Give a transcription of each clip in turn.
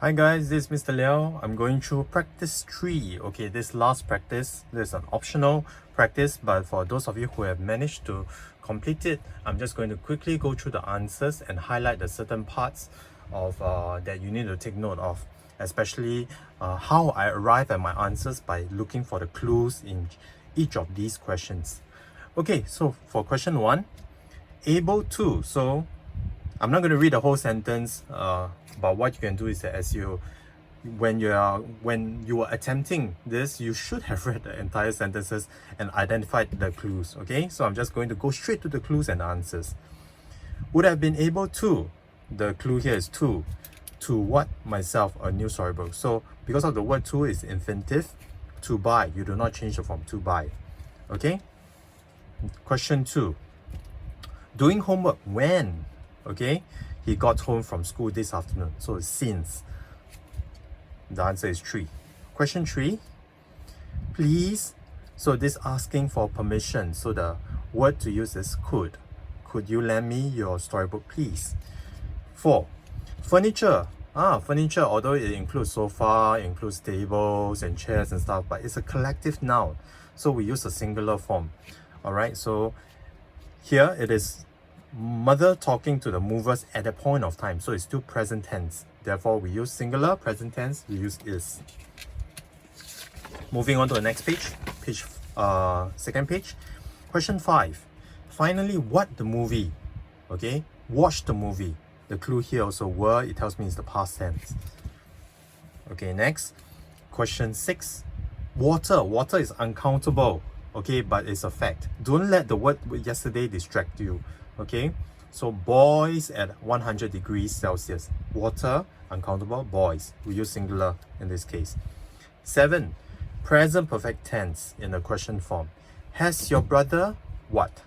Hi guys, this is Mr. Liao. I'm going through practice 3. Okay, this last practice, this is an optional practice, but for those of you who have managed to complete it, I'm just going to quickly go through the answers and highlight the certain parts of that you need to take note of, especially how I arrive at my answers by looking for the clues in each of these questions. Okay, so for question 1, able to. So I'm not going to read the whole sentence, but what you can do is that when you were attempting this, you should have read the entire sentences and identified the clues. Okay, so I'm just going to go straight to the clues and the answers. Would have been able to. The clue here is to what? Myself, a new storybook. So because of the word to is infinitive, to buy, you do not change the form, to buy. Okay, question 2, doing homework when? Okay, he got home from school this afternoon. So it's since. The answer is 3. Question 3, please. So this asking for permission. So the word to use is could. Could you lend me your storybook, please? 4, furniture. Furniture, although it includes sofa, includes tables and chairs and stuff, but it's a collective noun. So we use a singular form. Alright, so here it is mother talking to the movers at a point of time, so it's still present tense. Therefore, we use singular. Present tense, we use is. Moving on to the next page, second page. Question 5. Finally, what the movie? Okay, watch the movie. The clue here also were, it tells me it's the past tense. Okay, next. Question 6. Water. Water is uncountable. Okay, but it's a fact. Don't let the word yesterday distract you. Okay, so boys at 100 degrees Celsius. Water, uncountable, boys. We use singular in this case. 7, present perfect tense in the question form. Has your brother what?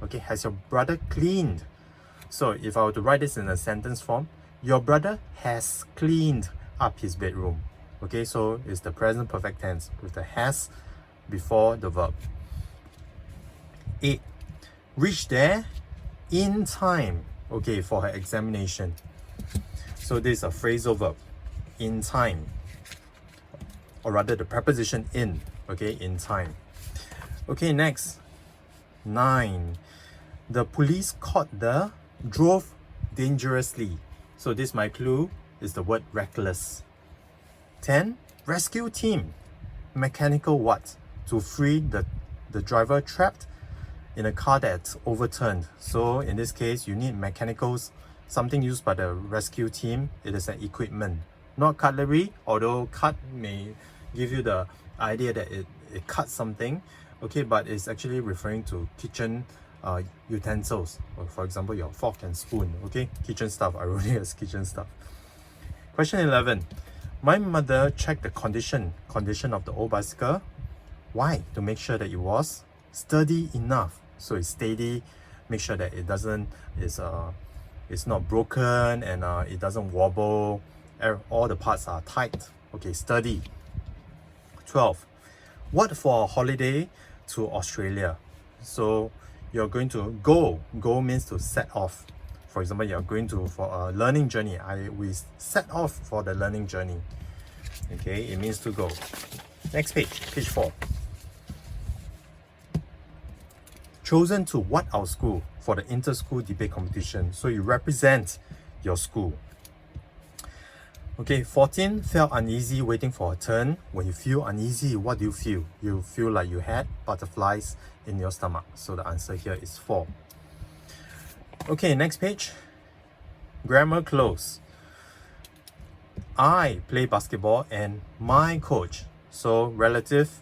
Okay, has your brother cleaned? So if I were to write this in a sentence form, your brother has cleaned up his bedroom. Okay, so it's the present perfect tense with the has before the verb. 8, reach there in time, okay, for her examination. So this is a phrasal verb, in time, or rather the preposition in, okay, in time. Okay, next. 9, the police drove dangerously. So this, my clue, is the word reckless. 10, rescue team, mechanical what? To free the driver trapped in a car that's overturned. So in this case, you need mechanicals, something used by the rescue team. It is an equipment, not cutlery, although cut may give you the idea that it cuts something. Okay, but it's actually referring to kitchen utensils, or for example your fork and spoon. Okay, kitchen stuff. I wrote it as kitchen stuff. Question 11, my mother checked the condition of the old bicycle. Why? To make sure that it was sturdy enough. So it's steady, make sure that it's not broken and it doesn't wobble. All the parts are tight. Okay, sturdy. 12, what for a holiday to Australia? So you're going to go means to set off. For example, you're going for a learning journey. We set off for the learning journey. Okay, it means to go. Next page 4. Chosen to what our school for the inter-school debate competition. So you represent your school. Okay, 14, felt uneasy waiting for a turn. When you feel uneasy, what do you feel? You feel like you had butterflies in your stomach. So the answer here is 4. Okay, next page. Grammar cloze. I play basketball and my coach. So relative,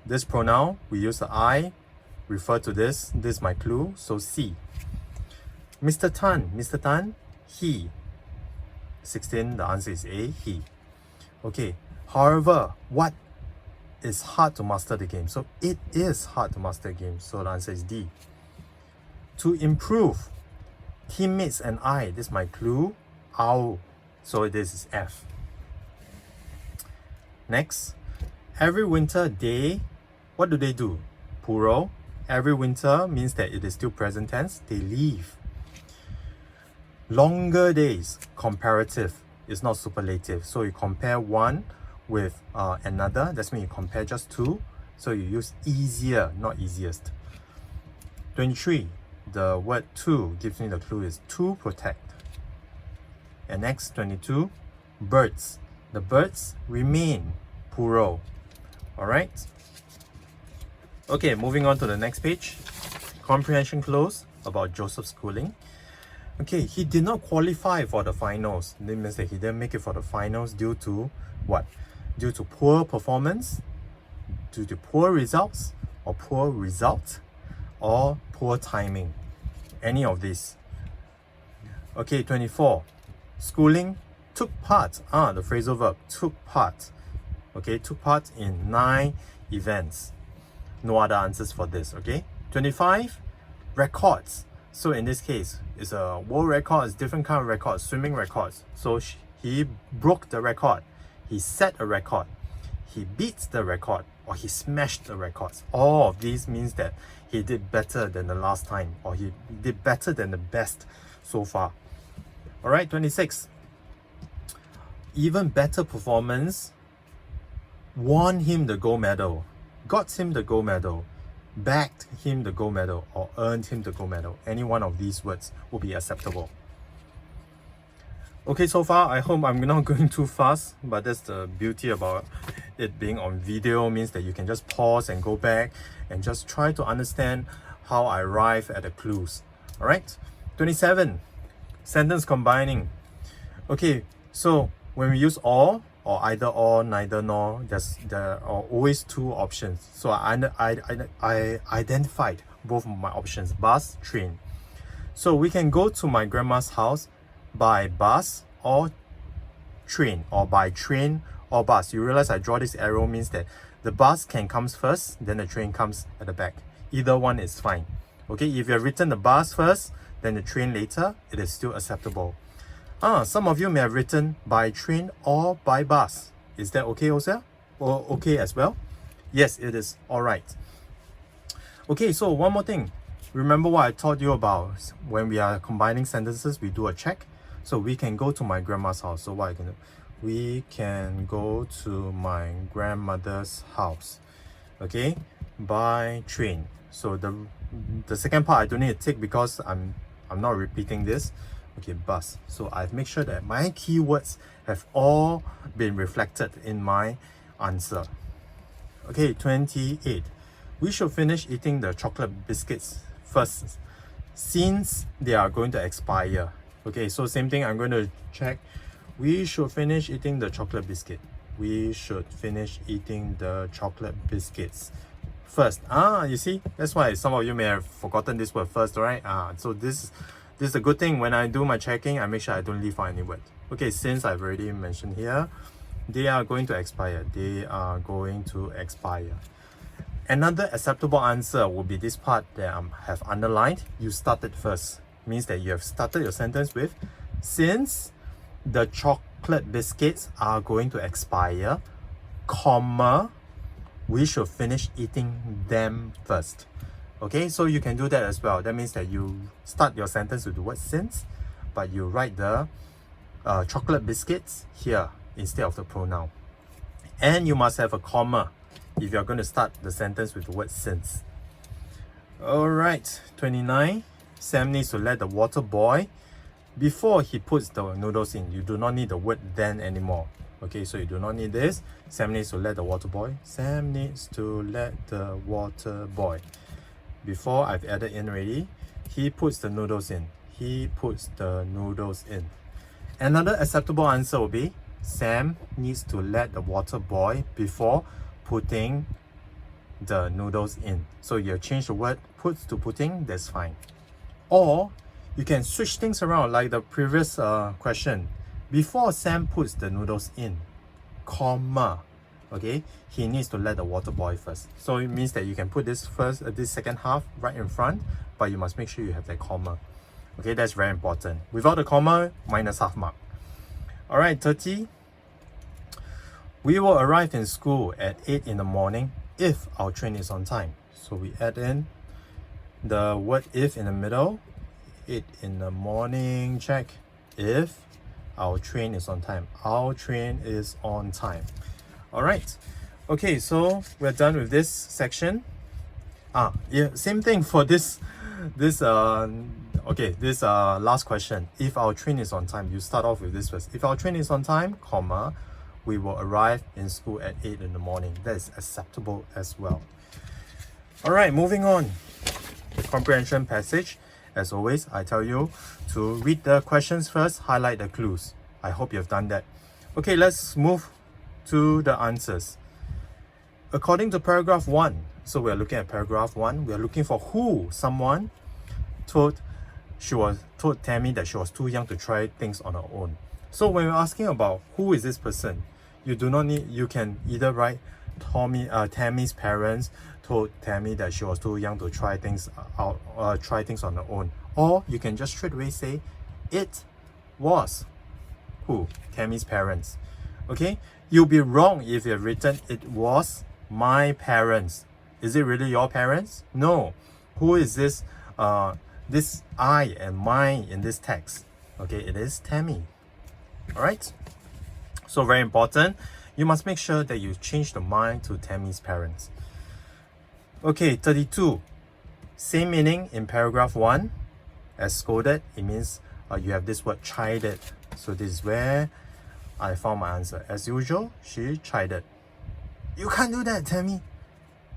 this pronoun, we use the I, refer to this. This is my clue. So C. Mr. Tan, he. 16, the answer is A, he. Okay, however, what is hard to master the game? So it is hard to master the game. So the answer is D. To improve, teammates and I. This is my clue. Ow. So this is F. Next, every winter they, what do? Plural. Every winter means that it is still present tense. They leave. Longer days, comparative. is not superlative. So you compare one with another. That's mean you compare just two. So you use easier, not easiest. 23. The word to gives me the clue is to protect. And next, 22. Birds. The birds remain. Plural. Alright. Okay, moving on to the next page. Comprehension cloze about Joseph's schooling. Okay, he did not qualify for the finals. That means that he didn't make it for the finals due to what? Due to poor performance, due to poor results, or poor result, or poor timing. Any of these. Okay, 24. Schooling took part. The phrasal verb took part. Okay, took part in 9 events. No other answers for this. Okay, 25. Records. So in this case, it's a world record, it's different kind of records, swimming records. So he broke the record, he set a record, he beat the record, or he smashed the records. All of these means that he did better than the last time, or he did better than the best so far. Alright, 26. Even better performance won him the gold medal, got him the gold medal, bagged him the gold medal, or earned him the gold medal. Any one of these words will be acceptable. Okay, so far I hope I'm not going too fast, but that's the beauty about it being on video, means that you can just pause and go back and just try to understand how I arrive at the clues. Alright, 27. Sentence combining. Okay, so when we use or either or, neither nor, there are always two options. So I identified both of my options, bus, train. So we can go to my grandma's house by bus or train, or by train or bus. You realize I draw this arrow means that the bus can come first, then the train comes at the back. Either one is fine. Okay, if you have written the bus first, then the train later, it is still acceptable. Some of you may have written by train or by bus. Is that okay also? Or okay as well? Yes, it is. Alright. Okay, so one more thing. Remember what I taught you about when we are combining sentences, we do a check. So we can go to my grandma's house. So what I can do? We can go to my grandmother's house. Okay, by train. So the second part I don't need to tick because I'm not repeating this. Okay, bus. So I've made sure that my keywords have all been reflected in my answer. Okay, 28. We should finish eating the chocolate biscuits first, since they are going to expire. Okay, so same thing, I'm going to check. We should finish eating the chocolate biscuit. We should finish eating the chocolate biscuits first. You see, that's why some of you may have forgotten this word first, right? So this is a good thing. When I do my checking, I make sure I don't leave out any word. Okay, since I've already mentioned here, they are going to expire. They are going to expire. Another acceptable answer will be this part that I have underlined. You started first. Means that you have started your sentence with, since the chocolate biscuits are going to expire, comma, we should finish eating them first. Okay, so you can do that as well. That means that you start your sentence with the word since, but you write the chocolate biscuits here instead of the pronoun. And you must have a comma if you're going to start the sentence with the word since. Alright, 29. Sam needs to let the water boil before he puts the noodles in. You do not need the word then anymore. Okay, so you do not need this. Sam needs to let the water boil. Sam needs to let the water boil. Before I've added in already, he puts the noodles in. He puts the noodles in. Another acceptable answer will be, Sam needs to let the water boil before putting the noodles in. So you change the word puts to putting, that's fine. Or you can switch things around like the previous question. Before Sam puts the noodles in, comma, okay, he needs to let the water boil first. So it means that you can put this second half right in front, but you must make sure you have that comma. Okay, that's very important. Without the comma, minus half mark. Alright, 30. We will arrive in school at 8 in the morning if our train is on time. So we add in the word if in the middle. 8 in the morning, check. If our train is on time. Our train is on time. All right. Okay, so we're done with this section. Yeah, same thing for this last question. If our train is on time, you start off with this first. If our train is on time, comma, we will arrive in school at 8 in the morning. That is acceptable as well. All right, moving on. The comprehension passage. As always, I tell you to read the questions first, highlight the clues. I hope you've done that. Okay, let's move to the answers. According to paragraph 1, so we're looking at paragraph 1, we're looking for who someone told Tammy that she was too young to try things on her own. So when we're asking about who is this person, you can either write Tammy's parents told Tammy that she was too young to try things on her own, or you can just straight away say it was who? Tammy's parents. Okay, you'll be wrong if you've written it was my parents. Is it really your parents? No. Who is this this I and mine in this text? Okay, it is Tammy. All right, so very important, you must make sure that you change the mine to Tammy's parents. Okay, 32. Same meaning in paragraph 1 as scolded. It means you have this word chided. So this is where I found my answer. As usual, she chided. You can't do that, Tammy.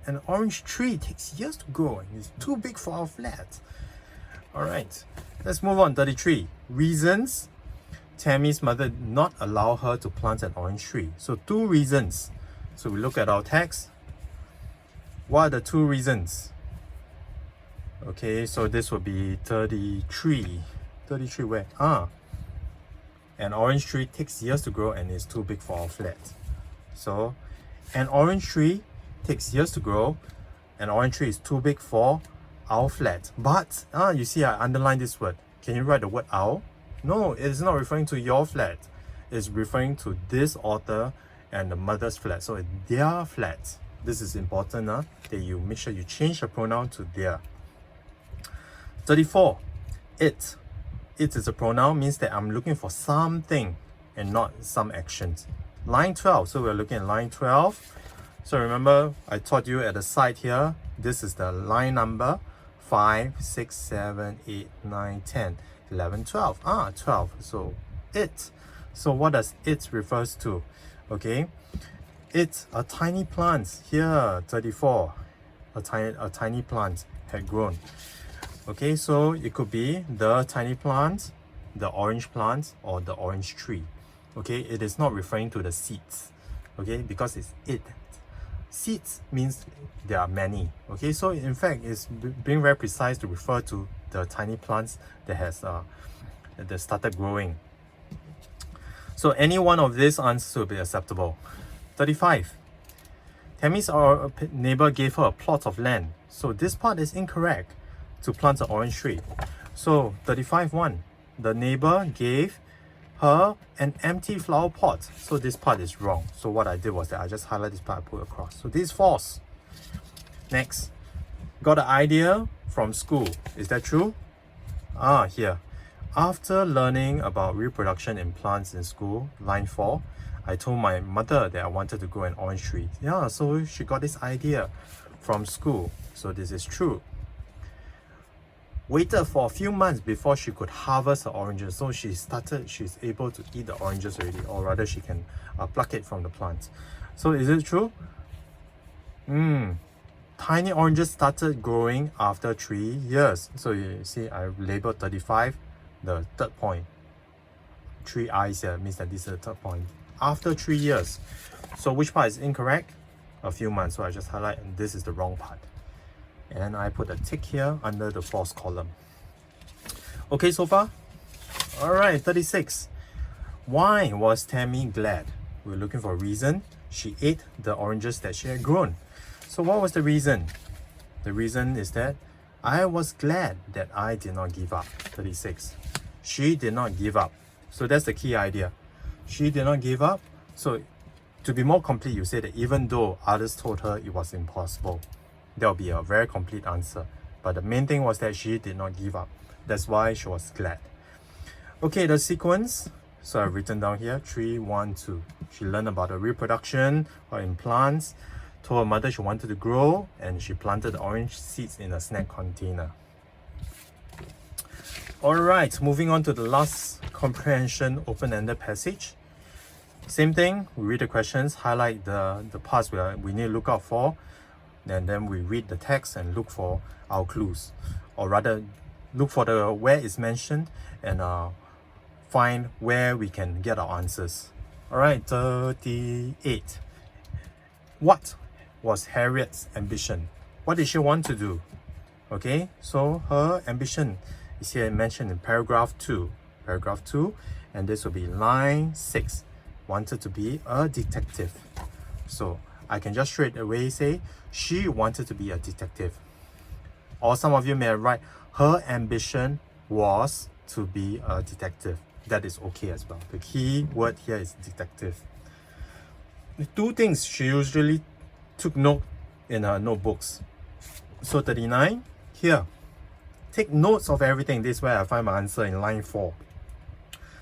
An orange tree takes years to grow and it's too big for our flat. Alright, let's move on. 33. Reasons Tammy's mother did not allow her to plant an orange tree. So 2 reasons. So we look at our text. What are the 2 reasons? Okay, so this would be 33. 33 where? An orange tree takes years to grow and is too big for our flat. So, an orange tree takes years to grow. An orange tree is too big for our flat. But, you see I underlined this word. Can you write the word our? No, it is not referring to your flat. It's referring to this author and the mother's flat. So, it's their flat. This is important that you make sure you change the pronoun to their. 34. It. It is a pronoun, means that I'm looking for something and not some actions. Line 12. So we're looking at line 12. So remember, I taught you at the side here, this is the line number 5, 6, 7, 8, 9, 10, 11, 12. 12. So it. So what does it refers to? Okay. It's a tiny plant here, 34. A tiny plant had grown. Okay, so it could be the tiny plant, the orange plant, or the orange tree. Okay, it is not referring to the seeds. Okay, because it's it. Seeds means there are many. Okay, so in fact, it's being very precise to refer to the tiny plants that has that started growing. So any one of these answers will be acceptable. 35. Tammy's neighbor gave her a plot of land. So this part is incorrect to plant an orange tree. So 35.1. The neighbor gave her an empty flower pot. So this part is wrong. So what I did was that I just highlight this part and put across. So this is false. Next. Got an idea from school. Is that true? Here. After learning about reproduction in plants in school, line 4, I told my mother that I wanted to grow an orange tree. Yeah, so she got this idea from school. So this is true. Waited for a few months before she could harvest her oranges. So she's able to eat the oranges already, or rather she can pluck it from the plant. So is it true? Tiny oranges started growing after 3 years. So you see I labeled 35, the third point. 3 eyes here means that this is the third point. After 3 years. So which part is incorrect? A few months. So I just highlight, and this is the wrong part. And I put a tick here under the false column. Okay, so far? Alright, 36. Why was Tammy glad? We're looking for a reason. She ate the oranges that she had grown. So what was the reason? The reason is that I was glad that I did not give up. 36. She did not give up. So that's the key idea. She did not give up. So to be more complete, you say that even though others told her it was impossible, that will be a very complete answer. But the main thing was that she did not give up. That's why she was glad. Okay, the sequence. So I've written down here 3, 1, 2. She learned about the reproduction or in plants, told her mother she wanted to grow, and she planted the orange seeds in a snack container. Alright, moving on to the last comprehension open-ended passage. Same thing, we read the questions, highlight the parts where we need to look out for, and then we read the text and look for our clues. Or rather, look for the where it's mentioned and find where we can get our answers. Alright, 38. What was Harriet's ambition? What did she want to do? Okay, so her ambition is here mentioned in paragraph 2. Paragraph 2, and this will be line 6. Wanted to be a detective. So I can just straight away say she wanted to be a detective. Or some of you may write her ambition was to be a detective. That is okay as well. The key word here is detective. The 2 things she usually took note in her notebooks. So 39, here. Take notes of everything. This is where I find my answer in line 4.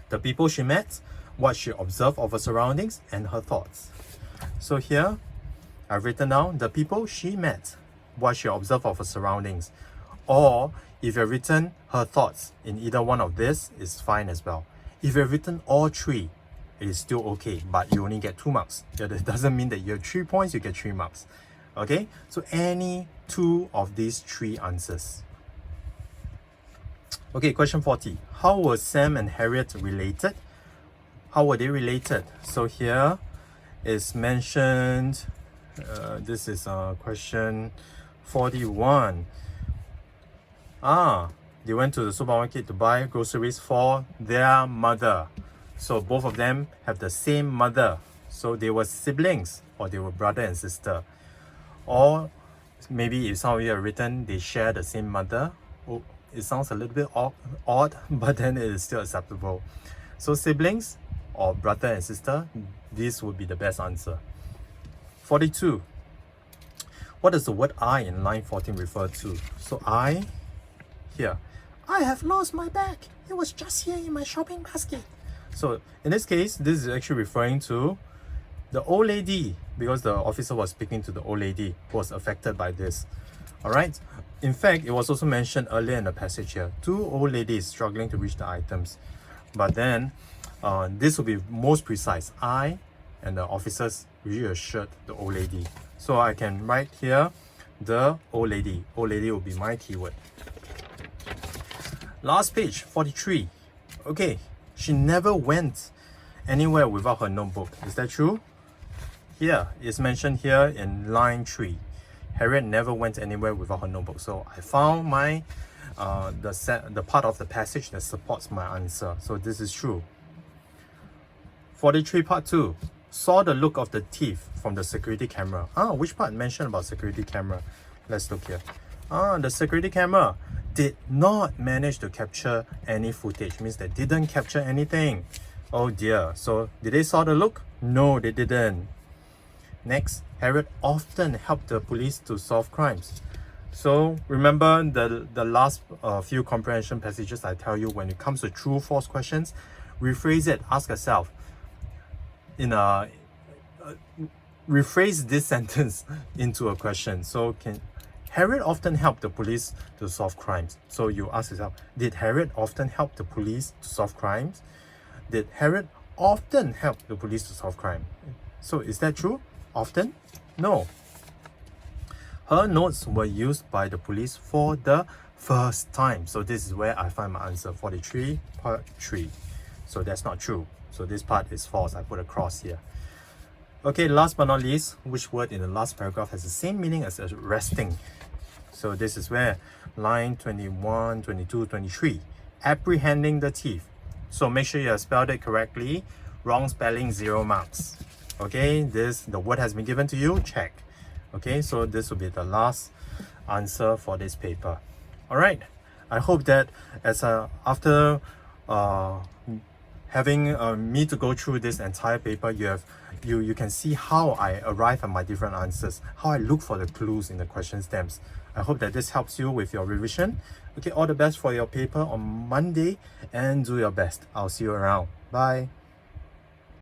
The people she met, what she observed of her surroundings, and her thoughts. So here, I've written down the people she met, what she observed of her surroundings. Or, if you've written her thoughts in either one of this, is fine as well. If you've written all 3, it is still okay, but you only get 2 marks. That doesn't mean that you have 3 points, you get 3 marks. Okay, so any 2 of these 3 answers. Okay, question 40. How were Sam and Harriet related? How were they related? So here is mentioned, this is question 41. They went to the supermarket to buy groceries for their mother. So both of them have the same mother. So they were siblings, or they were brother and sister. Or maybe if some of you have written they share the same mother. Oh, it sounds a little bit odd, but then it is still acceptable. So siblings or brother and sister, this would be the best answer. 42. What does the word I in line 14 refer to? So I, here. I have lost my bag. It was just here in my shopping basket. So in this case, this is actually referring to the old lady, because the officer was speaking to the old lady who was affected by this. Alright. In fact, it was also mentioned earlier in the passage here. 2 old ladies struggling to reach the items. But then, this will be most precise. I and the officers reassured the old lady. So I can write here the old lady. Old lady will be my keyword. Last page, 43. Okay, she never went anywhere without her notebook. Is that true? Here, it's mentioned here in line 3. Harriet never went anywhere without her notebook. So I found my the part of the passage that supports my answer. So this is true. 43 part 2. Saw the look of the thief from the security camera. Which part mentioned about security camera? Let's look here. The security camera did not manage to capture any footage. Means they didn't capture anything. Oh dear. So did they saw the look? No, they didn't. Next, Harriet often helped the police to solve crimes. So remember the last few comprehension passages I tell you, when it comes to true false questions, rephrase it. Ask yourself, rephrase this sentence into a question. So can Harriet often help the police to solve crimes? So you ask yourself, did Harriet often help the police to solve crimes? Did Harriet often help the police to solve crime? So is that true? Often? No. Her notes were used by the police for the first time. So this is where I find my answer, 43 part 3. So that's not true. So this part is false. I put a cross here. Okay, last but not least, which word in the last paragraph has the same meaning as arresting? So this is where line 21, 22, 23. Apprehending the thief. So make sure you have spelled it correctly. Wrong spelling, 0 marks. Okay, the word has been given to you, check. Okay, so this will be the last answer for this paper. Alright, I hope that after having me to go through this entire paper, you can see how I arrive at my different answers, how I look for the clues in the question stamps. I hope that this helps you with your revision. Okay, all the best for your paper on Monday, and do your best. I'll see you around. Bye.